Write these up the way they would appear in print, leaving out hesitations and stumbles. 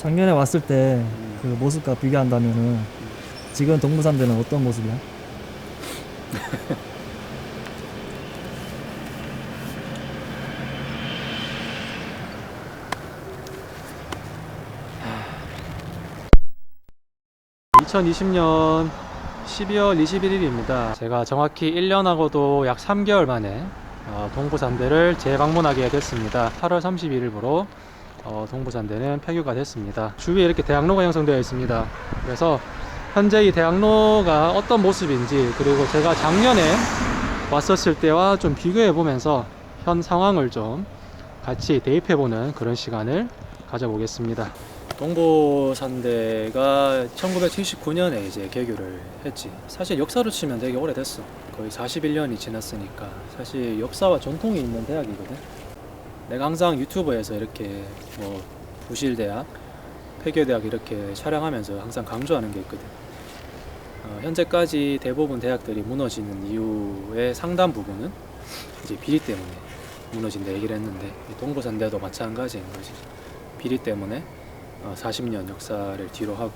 작년에 왔을 때 그 모습과 비교한다면은 지금 동부산대는 어떤 모습이야? 2020년 12월 21일입니다. 제가 정확히 1년하고도 약 3개월 만에 동부산대를 재방문하게 됐습니다. 8월 31일부로 동부산대는 폐교가 됐습니다. 주위에 이렇게 대학로가 형성되어 있습니다. 그래서 현재 이 대학로가 어떤 모습인지, 그리고 제가 작년에 왔었을 때와 좀 비교해 보면서 현 상황을 좀 같이 대입해 보는 그런 시간을 가져보겠습니다. 동부산대가 1979년에 이제 개교를 했지. 사실 역사로 치면 되게 오래됐어. 거의 41년이 지났으니까 사실 역사와 전통이 있는 대학이거든. 내가 항상 유튜브에서 이렇게 뭐 부실대학, 폐교대학 이렇게 촬영하면서 항상 강조하는 게 있거든. 현재까지 대부분 대학들이 무너지는 이유의 상당 부분은 이제 비리 때문에 무너진다 얘기를 했는데, 동부산대도 마찬가지인 거지. 비리 때문에 40년 역사를 뒤로 하고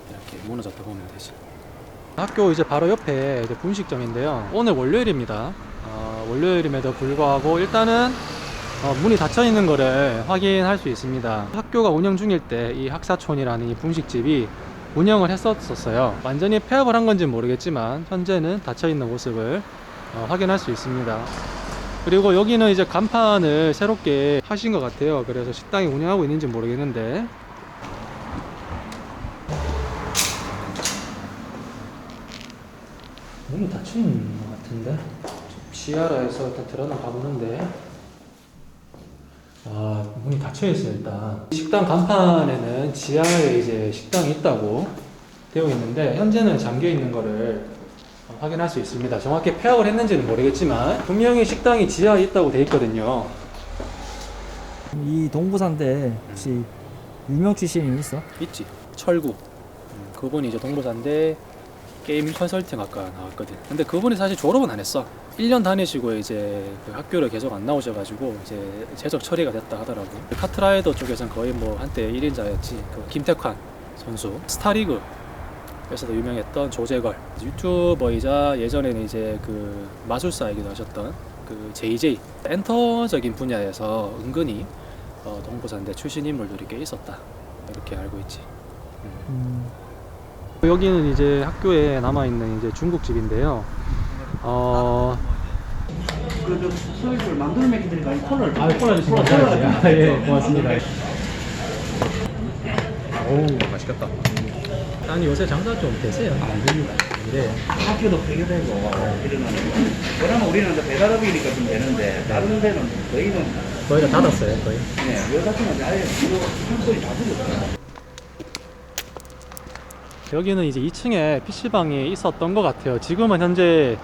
이렇게 무너졌다 보면 되지. 학교 이제 바로 옆에 이제 분식점인데요. 오늘 월요일입니다. 월요일임에도 불구하고 일단은 문이 닫혀 있는 거를 확인할 수 있습니다. 학교가 운영 중일 때 이 학사촌이라는 이 분식집이 운영을 했었어요. 완전히 폐업을 한 건지는 모르겠지만 현재는 닫혀 있는 모습을 확인할 수 있습니다. 그리고 여기는 이제 간판을 새롭게 하신 것 같아요. 그래서 식당이 운영하고 있는지 모르겠는데, 문이 닫혀 있는 것 같은데, 지하라 해서 일단 들어나 가보는데, 문이 닫혀 있어요. 일단 식당 간판에는 지하에 이제 식당이 있다고 되어 있는데 현재는 잠겨 있는 거를 확인할 수 있습니다. 정확히 폐업을 했는지는 모르겠지만 분명히 식당이 지하에 있다고 되어 있거든요. 이 동부산대 혹시 유명 출신이 있어? 있지. 철구. 그분이 이제 동부산대 게임 컨설팅 학과 나왔거든. 근데 그분이 사실 졸업은 안 했어. 1년 다니시고 이제 그 학교를 계속 안 나오셔가지고 이제 재적 처리가 됐다 하더라고. 카트라이더 쪽에서는 거의 뭐 한때 1인자였지. 그 김태환 선수, 스타리그에서도 유명했던 조재걸, 유튜버이자 예전에는 이제 그 마술사이기도 하셨던 그 JJ. 엔터적인 분야에서 은근히 동부산대 출신 인물들이 꽤 있었다, 이렇게 알고 있지. 여기는 이제 학교에 남아있는 이제 중국집인데요. 그 소유를 만두를 먹이드릴까? 콜라를 콜라 주시면 감사합니다. 예, 고맙습니다. 오, 맛있겠다. 아니 요새 장사 좀 되세요? 안 됩니다. 근데 학교도 폐교되고 이러면 그러면 우리는 배달업이니까 좀 되는데 다른 데는 저희는 거의 다 닫았어요. 거의. 네, 여기 같은 경우는 아예 한소리 다 죽었어요. 여기는 이제 2층에 PC방이 있었던 것 같아요. 지금은 현재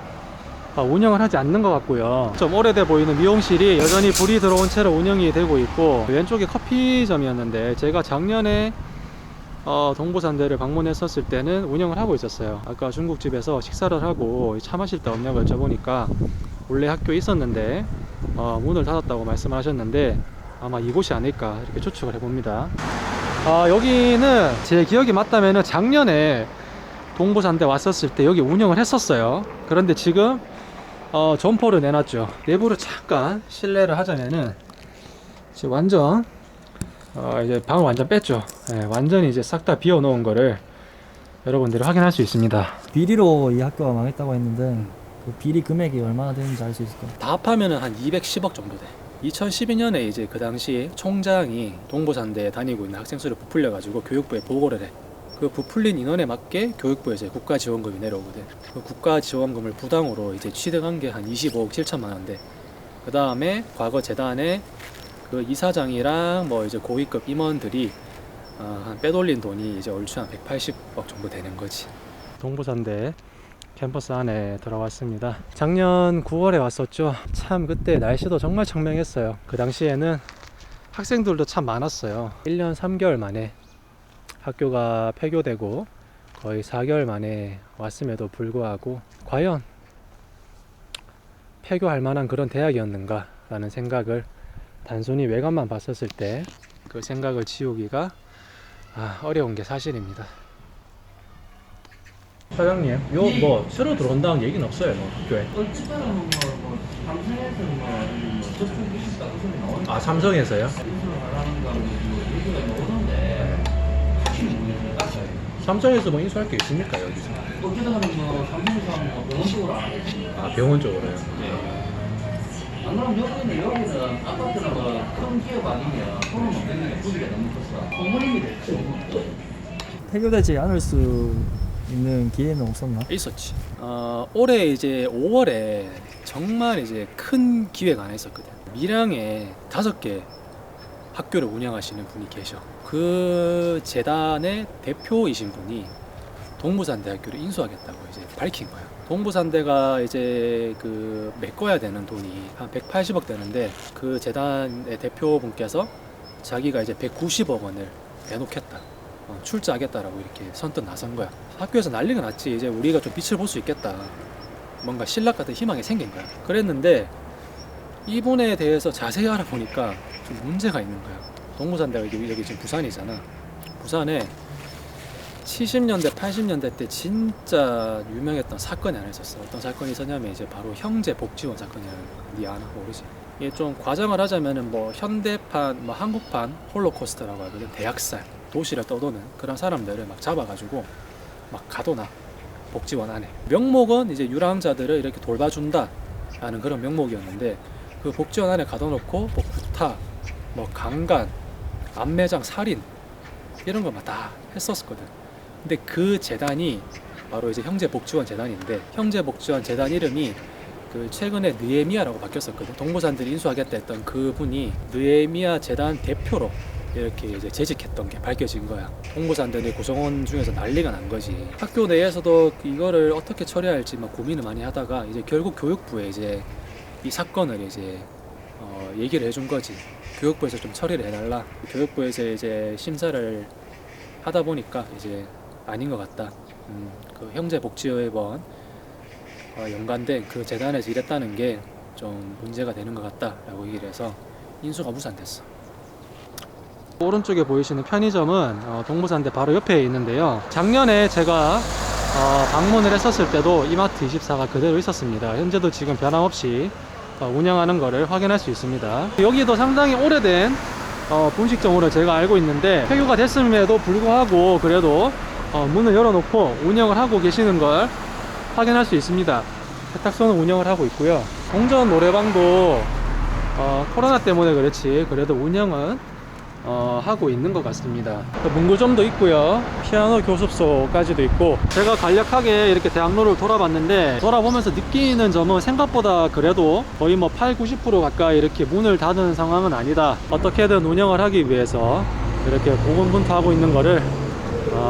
운영을 하지 않는 것 같고요. 좀 오래돼 보이는 미용실이 여전히 불이 들어온 채로 운영이 되고 있고, 왼쪽에 커피점이었는데 제가 작년에 동부산대를 방문했었을 때는 운영을 하고 있었어요. 아까 중국집에서 식사를 하고 차 마실 데 없냐고 여쭤보니까 원래 학교에 있었는데 문을 닫았다고 말씀을 하셨는데 아마 이곳이 아닐까 이렇게 추측을 해봅니다. 여기는 제 기억이 맞다면 작년에 동부산대 왔었을 때 여기 운영을 했었어요. 그런데 지금 점포를 내놨죠. 내부를 잠깐 실내를 하자면은 지금 완전 이제 방을 완전 뺐죠. 네, 완전히 이제 싹 다 비워 놓은 거를 여러분들이 확인할 수 있습니다. 비리로 이 학교가 망했다고 했는데 그 비리 금액이 얼마나 되는지 알 수 있을까? 다 합하면은 한 210억 정도 돼. 2012년에 이제 그 당시 총장이 동부산대에 다니고 있는 학생 수를 부풀려 가지고 교육부에 보고를 해. 그 부풀린 인원에 맞게 교육부에서 국가 지원금이 내려오거든. 그 국가 지원금을 부당으로 이제 취득한 게 한 25억 7천만 원대. 그 다음에 과거 재단에 그 이사장이랑 뭐 이제 고위급 임원들이 한 빼돌린 돈이 이제 얼추 한 180억 정도 되는 거지. 동부산대 캠퍼스 안에 들어왔습니다. 작년 9월에 왔었죠. 참 그때 날씨도 정말 청명했어요. 그 당시에는 학생들도 참 많았어요. 1년 3개월 만에 학교가 폐교되고 거의 4개월 만에 왔음에도 불구하고 과연 폐교할 만한 그런 대학이었는가 라는 생각을 단순히 외관만 봤었을 때 그 생각을 지우기가 어려운 게 사실입니다. 사장님, 요 뭐 새로 들어온다는 얘기는 없어요, 뭐 학교에? 얼추가는 삼성에서 저쪽 이슈가 그 소리 나오는 아, 삼성에서요? 인수를 하라는 거 얘기가 나오는데 확실히 모르겠어요. 삼성에서 뭐 인수할 게 있습니까, 여기서? 어쩌다가는 삼성에서 하면 병원 쪽으로 안 하겠지. 아, 병원 쪽으로요? 안 그러면 여기는 아파트나 큰 기업 아니면 돈을 못 내는 부지가 너무 컸어. 공무님이 됐지. 폐교되지 않을 수 있는 기회는 없었나? 있었지. 올해 이제 5월에 정말 이제 큰 기회가 하나 있었거든. 밀양에 5개 학교를 운영하시는 분이 계셔. 그 재단의 대표이신 분이 동부산대학교를 인수하겠다고 이제 밝힌 거야. 동부산대가 이제 그 메꿔야 되는 돈이 한 180억 되는데 그 재단의 대표분께서 자기가 이제 190억 원을 내놓겠다. 출자하겠다라고 이렇게 선뜻 나선 거야. 학교에서 난리가 났지. 이제 우리가 좀 빛을 볼 수 있겠다. 뭔가 신락 같은 희망이 생긴 거야. 그랬는데 이분에 대해서 자세히 알아보니까 좀 문제가 있는 거야. 동부산대가 여기 지금 부산이잖아. 부산에 70년대, 80년대 때 진짜 유명했던 사건이 하나 있었어. 어떤 사건이 있었냐면 이제 바로 형제복지원 사건이라는 거. 니 아나 모르지? 이게 좀 과장을 하자면은 뭐 현대판, 뭐 한국판 홀로코스터라고 하거든. 대학살, 도시를 떠도는 그런 사람들을 막 잡아가지고 막 가둬놔. 복지원 안에. 명목은 이제 유랑자들을 이렇게 돌봐준다 라는 그런 명목이었는데 그 복지원 안에 가둬놓고 뭐 구타, 뭐 강간, 암매장, 살인 이런 거 막 다 했었거든. 근데 그 재단이 바로 이제 형제복지원 재단인데 형제복지원 재단 이름이 그 최근에 느에미아라고 바뀌었었거든. 동부산들이 인수하겠다 했던 그분이 느에미아 재단 대표로 이렇게 이제 재직했던 게 밝혀진 거야. 동부산들이 구성원 중에서 난리가 난 거지. 학교 내에서도 이거를 어떻게 처리할지 막 고민을 많이 하다가 이제 결국 교육부에 이제 이 사건을 이제 얘기를 해준 거지. 교육부에서 좀 처리를 해달라. 교육부에서 이제 심사를 하다 보니까 이제 아닌 것 같다. 그 형제복지원 연관된 그 재단에서 일했다는 게 좀 문제가 되는 것 같다라고 얘기를 해서 인수가 무산됐어. 오른쪽에 보이시는 편의점은 동부산대 바로 옆에 있는데요. 작년에 제가 방문을 했었을 때도 이마트24가 그대로 있었습니다. 현재도 지금 변함없이 운영하는 것을 확인할 수 있습니다. 여기도 상당히 오래된 분식점으로 제가 알고 있는데 폐교가 됐음에도 불구하고 그래도 문을 열어놓고 운영을 하고 계시는 걸 확인할 수 있습니다. 세탁소는 운영을 하고 있고요. 동전 노래방도 코로나 때문에 그렇지 그래도 운영은 하고 있는 것 같습니다. 문구점도 있고요. 피아노 교습소까지도 있고 제가 간략하게 이렇게 대학로를 돌아봤는데 돌아보면서 느끼는 점은 생각보다 그래도 거의 뭐 80-90% 가까이 이렇게 문을 닫은 상황은 아니다. 어떻게든 운영을 하기 위해서 이렇게 고군분투하고 있는 거를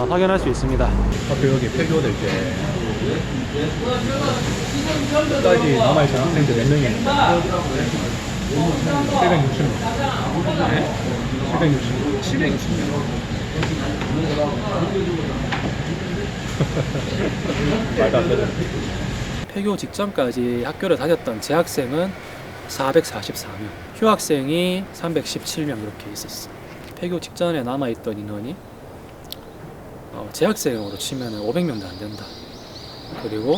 확인할 수 있습니다. 학교 여기 폐교될 때 끝까지 남아있던 학생들 몇 명이에요? 760명. 네? 760명. 말도 안 되네. 폐교 직전까지 학교를 다녔던 재학생은 444명, 휴학생이 317명 이렇게 있었어. 폐교 직전에 남아있던 인원이 재학생으로 치면 500명도 안 된다. 그리고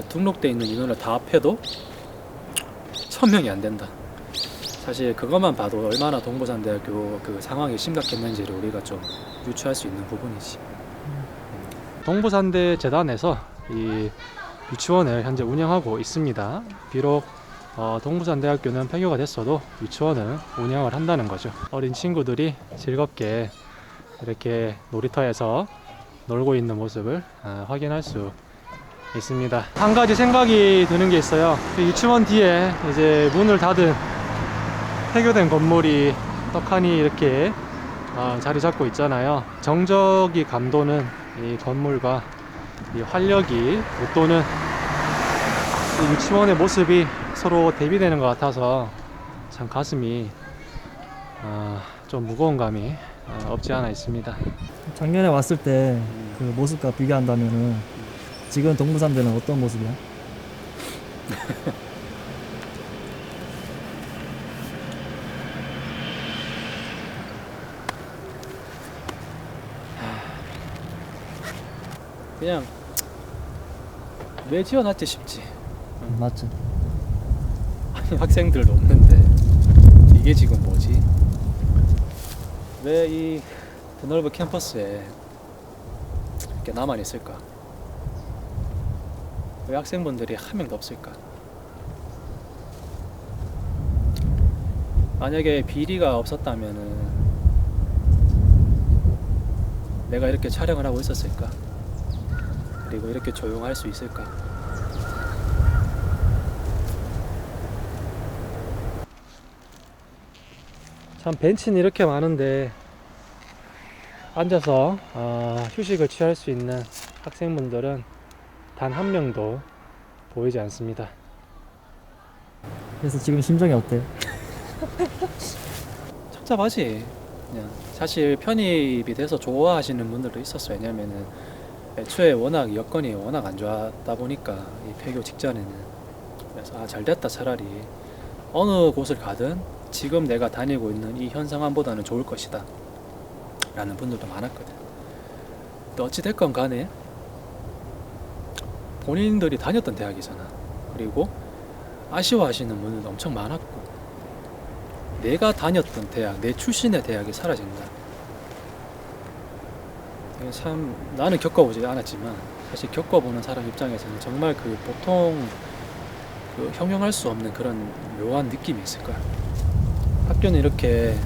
등록돼 있는 인원을 다 합해도 1000명이 안 된다. 사실 그것만 봐도 얼마나 동부산대학교 그 상황이 심각했는지를 우리가 좀 유추할 수 있는 부분이지. 동부산대 재단에서 이 유치원을 현재 운영하고 있습니다. 비록 동부산대학교는 폐교가 됐어도 유치원을 운영을 한다는 거죠. 어린 친구들이 즐겁게 이렇게 놀이터에서 놀고 있는 모습을 확인할 수 있습니다. 한 가지 생각이 드는 게 있어요. 유치원 뒤에 이제 문을 닫은 폐교된 건물이 떡하니 이렇게 자리 잡고 있잖아요. 정적이 감도는 이 건물과 이 활력이 웃도는 이 유치원의 모습이 서로 대비되는 것 같아서 참 가슴이 좀 무거운 감이 없지 않아 있습니다. 작년에 왔을 때 그 모습과 비교한다면은 지금 동부산대는 어떤 모습이야? 그냥 왜 지어놨지 싶지. 맞죠. 아니 학생들도 없는데 이게 지금 뭐지? 왜 이 드넓은 캠퍼스에 이렇게 나만 있을까? 왜 학생분들이 한 명도 없을까? 만약에 비리가 없었다면은 내가 이렇게 촬영을 하고 있었을까? 그리고 이렇게 조용할 수 있을까? 참 벤치는 이렇게 많은데 앉아서 휴식을 취할 수 있는 학생분들은 단 한 명도 보이지 않습니다. 그래서 지금 심정이 어때요? 착잡하지. 그냥 사실 편입이 돼서 좋아하시는 분들도 있었어요. 왜냐면은 애초에 워낙 여건이 워낙 안 좋았다 보니까 이 폐교 직전에는. 그래서 잘 됐다, 차라리 어느 곳을 가든 지금 내가 다니고 있는 이 현 상황보다는 좋을 것이다 라는 분들도 많았거든. 근데 어찌됐건 간에 본인들이 다녔던 대학이잖아. 그리고 아쉬워하시는 분들도 엄청 많았고, 내가 다녔던 대학, 내 출신의 대학이 사라진다. 이게 참 나는 겪어보지 않았지만 사실 겪어보는 사람 입장에서는 정말 그 보통 그 형용할 수 없는 그런 묘한 느낌이 있을 거야. 학교는 이렇게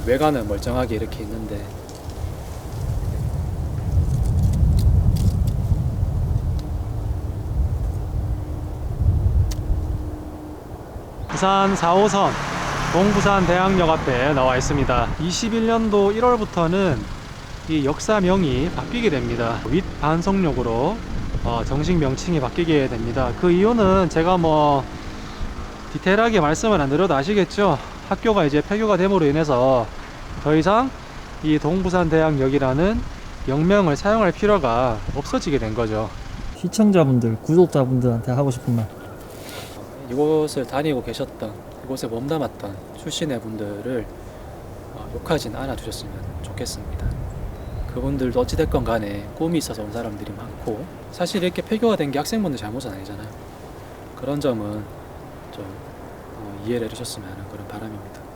외관은 멀쩡하게 이렇게 있는데 부산 4호선 동부산 대학역 앞에 나와 있습니다. 21년도 1월부터는 이 역사명이 바뀌게 됩니다. 윗반석역으로 정식 명칭이 바뀌게 됩니다. 그 이유는 제가 뭐 디테일하게 말씀을 안 드려도 아시겠죠? 학교가 이제 폐교가 됨으로 인해서 더 이상 이 동부산 대학역이라는 역명을 사용할 필요가 없어지게 된 거죠. 시청자분들, 구독자분들한테 하고 싶은 말. 이곳을 다니고 계셨던, 이곳에 몸담았던 출신의 분들을 욕하진 않아 주셨으면 좋겠습니다. 그분들도 어찌됐건 간에 꿈이 있어서 온 사람들이 많고, 사실 이렇게 폐교가 된 게 학생분들 잘못은 아니잖아요. 그런 점은 좀 이해를 해주셨으면 하는 그런 바람입니다.